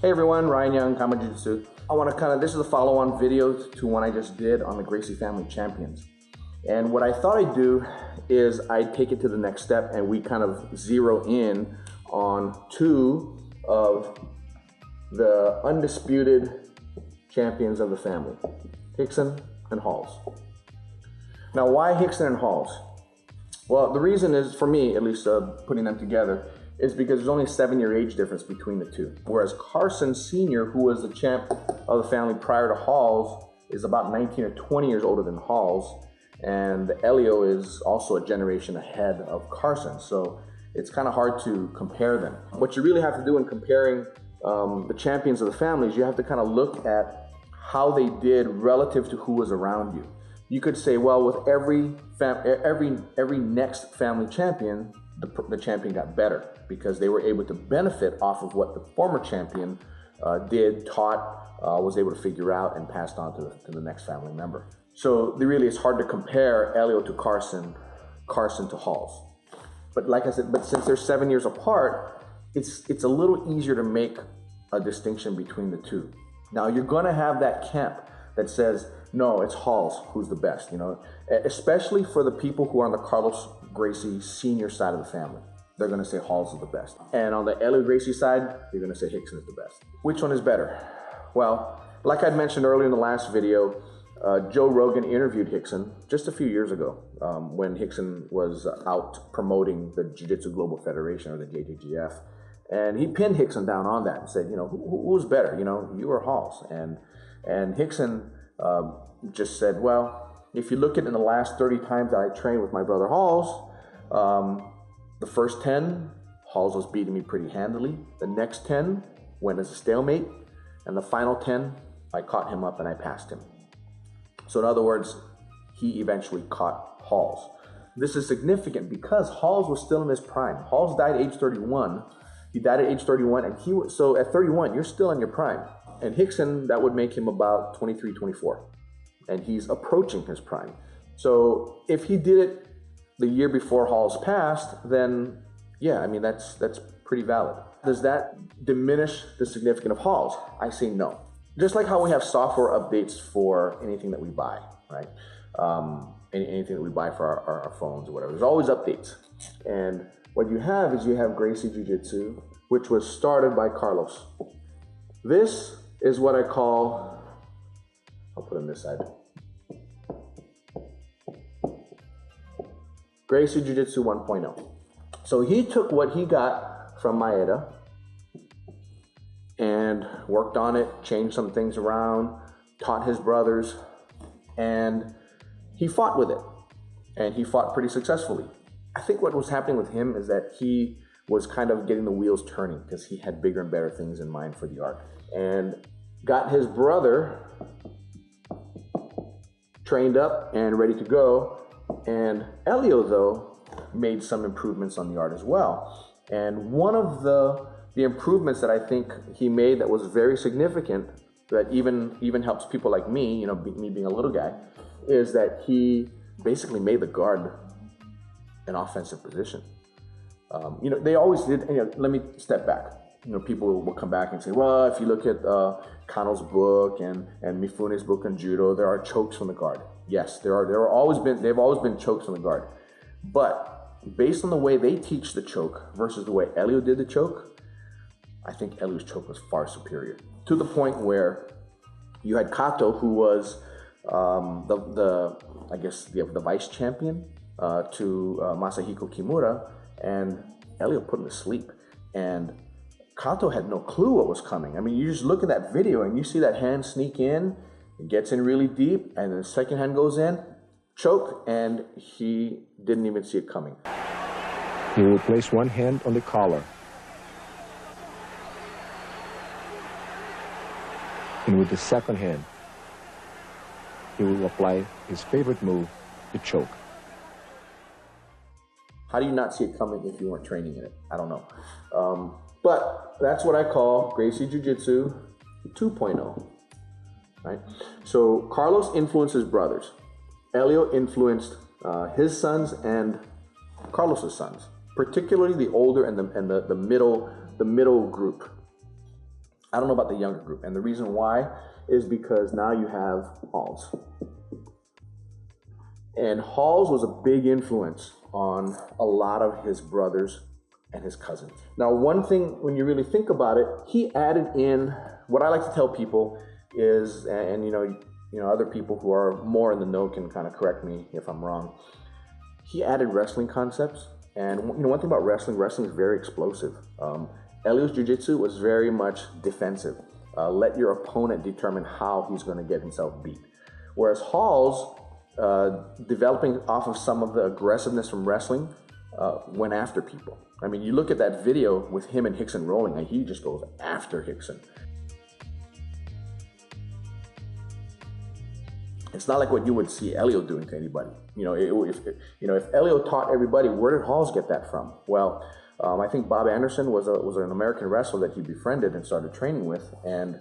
Hey everyone, Ryan Young, Kama Jiu-Jitsu. I want to this is a follow-on video to one I just did on the Gracie family champions. And what I thought I'd do is I'd take it to the next step and we kind of zero in on two of the undisputed champions of the family, Hickson and Halls. Now, why Hickson and Halls? Well, the reason is, for me at least, putting them together, is because there's only a 7-year age difference between the two. Whereas Carson Sr., who was the champ of the family prior to Halls, is about 19 or 20 years older than Halls. And Elio is also a generation ahead of Carson. So it's kind of hard to compare them. What you really have to do in comparing the champions of the families, you have to kind of look at how they did relative to who was around you. You could say, well, with every next family champion, the champion got better because they were able to benefit off of what the former champion did, taught, was able to figure out and passed on to the next family member. So really it's hard to compare Elio to Carson, Carson to Halls. But like I said, since they're 7 years apart, it's a little easier to make a distinction between the two. Now you're gonna have that camp that says, no, it's Halls who's the best, you know, especially for the people who are on the Carlos Gracie senior side of the family. They're gonna say Halls is the best. And on the Elio Gracie side, you're gonna say Hickson is the best. Which one is better? Well, like I'd mentioned earlier in the last video, Joe Rogan interviewed Hickson just a few years ago when Hickson was out promoting the Jiu-Jitsu Global Federation, or the JJGF. And he pinned Hickson down on that and said, you know, who's better, you know, you or Halls? And Hickson just said, well, if you look at in the last 30 times that I trained with my brother Halls, the first 10, Halls was beating me pretty handily. The next 10 went as a stalemate. And the final 10, I caught him up and I passed him. So in other words, he eventually caught Halls. This is significant because Halls was still in his prime. Halls died at age 31. He died at age 31, and so at 31, you're still in your prime. And Hickson, that would make him about 23, 24. And he's approaching his prime. So if he did it the year before Halls passed, then yeah, I mean, that's pretty valid. Does that diminish the significance of Halls? I say no. Just like how we have software updates for anything that we buy, right? Anything that we buy for our phones or whatever, there's always updates. And what you have is you have Gracie Jiu-Jitsu, which was started by Carlos. This is what I call, I'll put it on this side, Gracie Jiu-Jitsu 1.0. So he took what he got from Maeda and worked on it, changed some things around, taught his brothers, and he fought with it. And he fought pretty successfully. I think what was happening with him is that he was kind of getting the wheels turning because he had bigger and better things in mind for the art. And got his brother trained up and ready to go. And Elio, though, made some improvements on the art as well. And one of the improvements that I think he made that was very significant, that even helps people like me, you know, me being a little guy, is that he basically made the guard an offensive position. You know, they always did, you know, let me step back. You know, people will come back and say, well, if you look at Kano's book and Mifune's book on Judo, there are chokes from the guard. Yes, they've always been chokes from the guard. But based on the way they teach the choke versus the way Elio did the choke, I think Elio's choke was far superior. To the point where you had Kato, who was I guess the vice champion to Masahiko Kimura, and Elio put him to sleep. And Kato had no clue what was coming. I mean, you just look at that video and you see that hand sneak in, it gets in really deep, and then the second hand goes in, choke, and he didn't even see it coming. He will place one hand on the collar. And with the second hand, he will apply his favorite move, the choke. How do you not see it coming if you weren't training in it? I don't know. But that's what I call Gracie Jiu-Jitsu 2.0, right? So Carlos influenced his brothers. Elio influenced his sons and Carlos's sons, particularly the older and the middle group. I don't know about the younger group. And the reason why is because now you have Halls. And Halls was a big influence on a lot of his brothers and his cousins. Now, one thing, when you really think about it, he added in, what I like to tell people is, and you know, other people who are more in the know can kind of correct me if I'm wrong. He added wrestling concepts. And you know, one thing about wrestling is very explosive. Elio's jiu-jitsu was very much defensive. Let your opponent determine how he's going to get himself beat. Whereas Halls, developing off of some of the aggressiveness from wrestling, went after people. I mean, you look at that video with him and Hickson rolling, and he just goes after Hickson. It's not like what you would see Elio doing to anybody. You know, if Elio taught everybody, where did Halls get that from? Well, I think Bob Anderson was an American wrestler that he befriended and started training with, and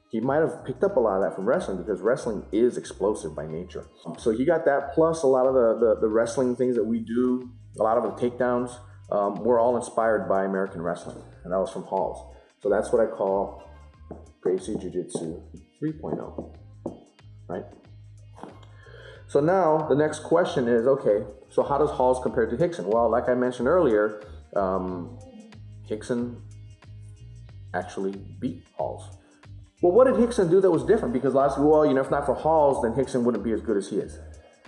he might have picked up a lot of that from wrestling, because wrestling is explosive by nature. So he got that, plus a lot of the wrestling things that we do, a lot of the takedowns, were all inspired by American wrestling, and that was from Halls. So that's what I call Gracie Jiu-Jitsu 3.0, right? So now the next question is, okay, so how does Halls compare to Hickson? Well, like I mentioned earlier, Hickson actually beat Halls. Well, what did Hickson do that was different? Because a lot of people, well, you know, if not for Halls, then Hickson wouldn't be as good as he is.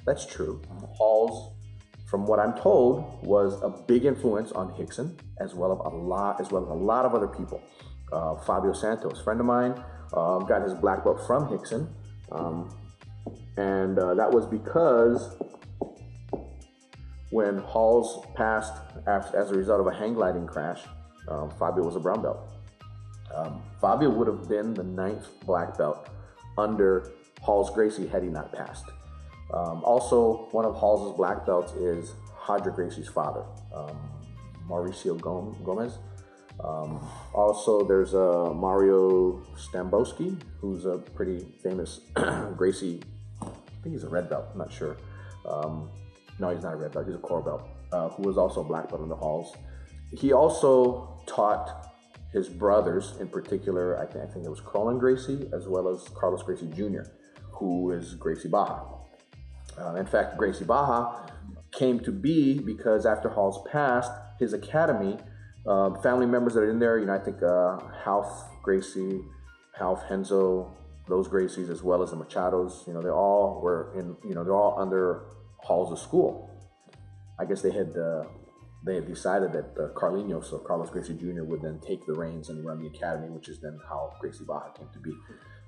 That's true. Halls, from what I'm told, was a big influence on Hickson, as well as a lot of other people. Fabio Santos, friend of mine, got his black belt from Hickson. And that was because when Halls passed as a result of a hang gliding crash, Fabio was a brown belt. Fabio would have been the 9th black belt under Halls Gracie had he not passed. Also, one of Halls' black belts is Hadra Gracie's father, Mauricio Gomez. Also, there's Mario Stambowski, who's a pretty famous Gracie. I think he's a red belt, I'm not sure. No, he's not a red belt, he's a core belt, who was also a black belt in the Halls. He also taught his brothers, in particular, I think it was Colin Gracie, as well as Carlos Gracie Jr., who is Gracie Baja. In fact, Gracie Baja came to be because after Halls passed, his academy, family members that are in there, you know, I think Half Gracie, Half Henzo, those Gracies, as well as the Machados, you know, they all were in, you know, they're all under Halls' school. I guess they had decided that Carlinhos, so Carlos Gracie Jr., would then take the reins and run the academy, which is then how Gracie Baja came to be.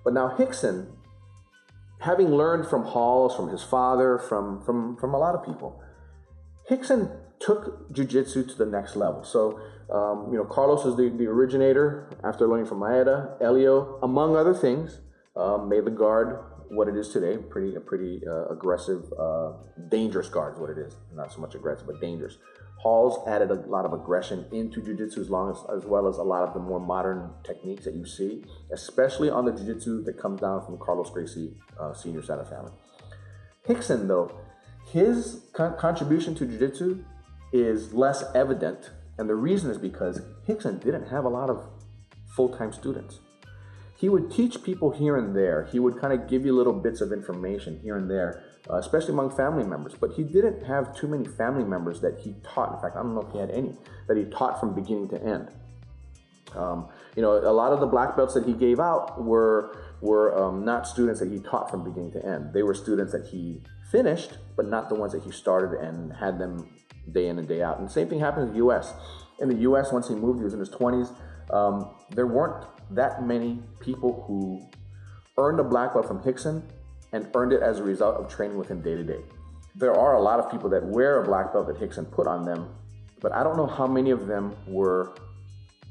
But now Hickson, having learned from Halls, from his father, from a lot of people, Hickson took jiu-jitsu to the next level. So, you know, Carlos is the originator after learning from Maeda. Elio, among other things, made the guard what it is today, a pretty aggressive, dangerous guard is what it is. Not so much aggressive, but dangerous. Halls added a lot of aggression into jiu-jitsu, as well as a lot of the more modern techniques that you see, especially on the jiu-jitsu that comes down from Carlos Gracie senior side of the family. Hickson, though, his contribution to jiu-jitsu is less evident, and the reason is because Hickson didn't have a lot of full-time students. He would teach people here and there. He would kind of give you little bits of information here and there, especially among family members. But he didn't have too many family members that he taught. In fact, I don't know if he had any that he taught from beginning to end. You know, a lot of the black belts that he gave out were not students that he taught from beginning to end. They were students that he finished, but not the ones that he started and had them day in and day out. And the same thing happened in the U.S. In the U.S., once he moved, he was in his 20s. There weren't that many people who earned a black belt from Hickson and earned it as a result of training with him day to day. There are a lot of people that wear a black belt that Hickson put on them, but I don't know how many of them were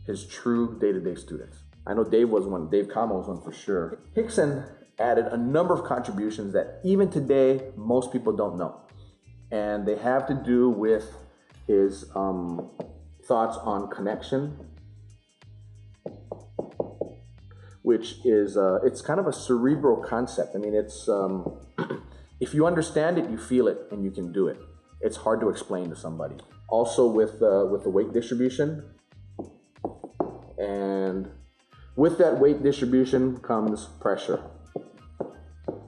his true day-to-day students. I know Dave was one, Dave Kama was one for sure. Hickson added a number of contributions that even today, most people don't know. And they have to do with his thoughts on connection, which is, it's kind of a cerebral concept. I mean, it's, if you understand it, you feel it and you can do it. It's hard to explain to somebody. Also with the weight distribution. And With that weight distribution comes pressure.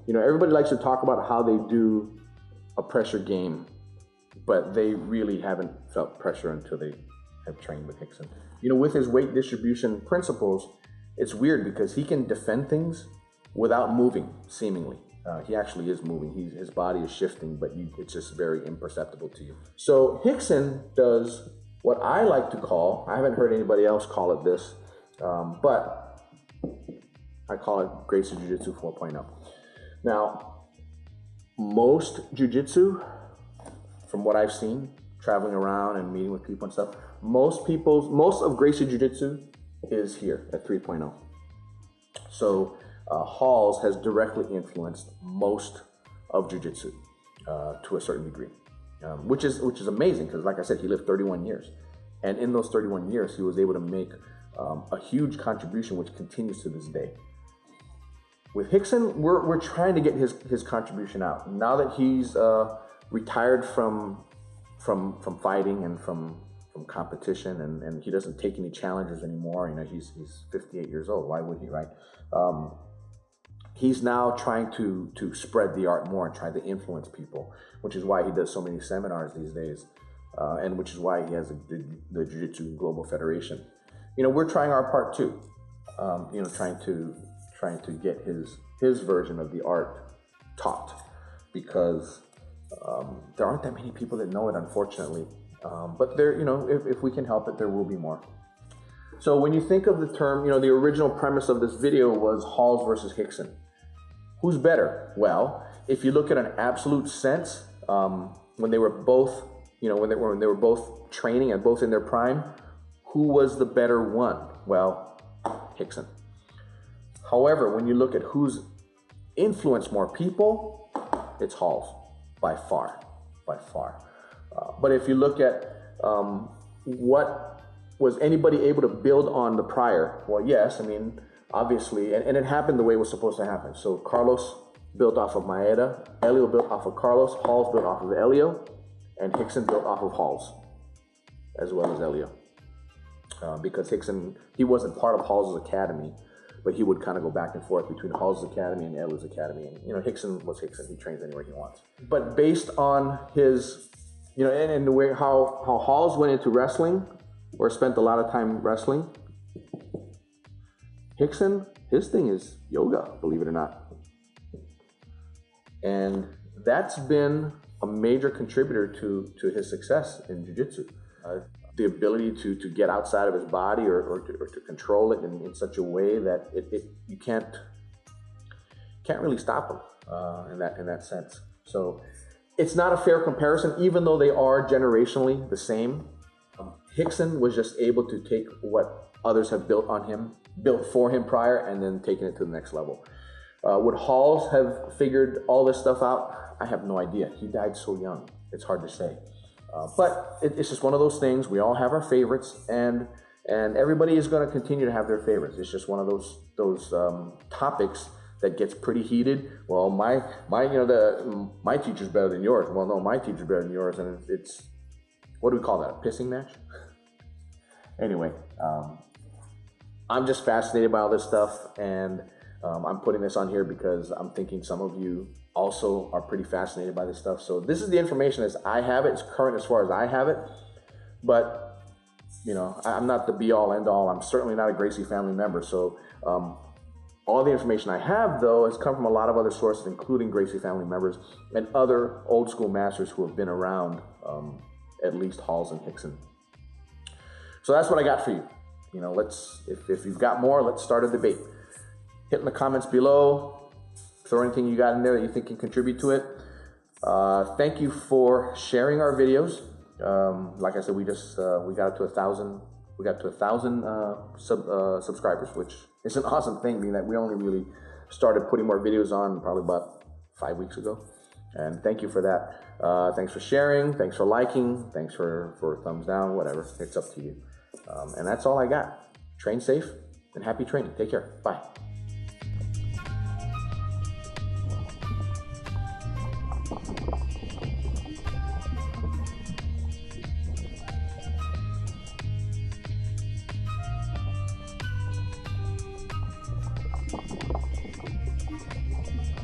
You know, everybody likes to talk about how they do a pressure game, but they really haven't felt pressure until they have trained with Hickson. You know, with his weight distribution principles, it's weird because he can defend things without moving, seemingly. He actually is moving. His body is shifting, but it's just very imperceptible to you. So Hickson does what I like to call, I haven't heard anybody else call it this, but I call it Gracie Jiu-Jitsu 4.0. Now, most Jiu-Jitsu, from what I've seen, traveling around and meeting with people and stuff, most of Gracie Jiu-Jitsu is here at 3.0. So Halls has directly influenced most of Jiu-Jitsu to a certain degree, which is amazing because, like I said, he lived 31 years. And in those 31 years, he was able to make a huge contribution, which continues to this day. With Hickson, we're trying to get his contribution out. Now that he's retired from fighting and from competition, and he doesn't take any challengers anymore. You know, he's 58 years old. Why would he, right? He's now trying to spread the art more and try to influence people, which is why he does so many seminars these days, and which is why he has the Jiu-Jitsu Global Federation. You know, we're trying our part too. You know, trying to get his version of the art taught, because there aren't that many people that know it, unfortunately. But there, you know, if we can help it, there will be more. So when you think of the term, you know, the original premise of this video was Halls versus Hickson. Who's better? Well, if you look at an absolute sense, when they were both, you know, when they were both training and both in their prime, who was the better one? Well, Hickson. However, when you look at who's influenced more people, it's Halls, by far. But if you look at what was anybody able to build on the prior? Well, yes, I mean, obviously, and it happened the way it was supposed to happen. So Carlos built off of Maeda, Elio built off of Carlos, Halls built off of Elio, and Hickson built off of Halls, as well as Elio. Because Hickson, he wasn't part of Halls' academy, but he would kind of go back and forth between Halls' academy and Elio's academy. And, you know, Hickson was Hickson. He trains anywhere he wants. But based on his, you know, and the way how Halls went into wrestling, or spent a lot of time wrestling, Hickson, his thing is yoga, believe it or not. And that's been a major contributor to his success in Jiu-Jitsu. The ability to get outside of his body or to control it in such a way that you can't really stop him in that sense. So it's not a fair comparison, even though they are generationally the same. Hickson was just able to take what others have built for him prior, and then taking it to the next level. Would Halls have figured all this stuff out? I have no idea. He died so young. It's hard to say. But it's just one of those things. We all have our favorites, and everybody is going to continue to have their favorites. It's just one of those topics that gets pretty heated. Well, my teacher's better than yours. Well, no, my teacher's better than yours, and it's, what do we call that? A pissing match? Anyway, I'm just fascinated by all this stuff, and I'm putting this on here because I'm thinking some of you also are pretty fascinated by this stuff. So this is the information as I have it. It's current as far as I have it, but you know, I'm not the be-all, end-all. I'm certainly not a Gracie family member. So all the information I have, though, has come from a lot of other sources, including Gracie family members and other old school masters who have been around, at least Halls and Hickson. So that's what I got for you. You know, if you've got more, let's start a debate. Hit in the comments below. Throw anything you got in there that you think can contribute to it. Thank you for sharing our videos. Like I said, we got up to 1,000. We got to 1,000 subscribers, which is an awesome thing, being that we only really started putting more videos on probably about 5 weeks ago. And thank you for that. Thanks for sharing. Thanks for liking. Thanks for thumbs down. Whatever. It's up to you. And that's all I got. Train safe and happy training. Take care. Bye.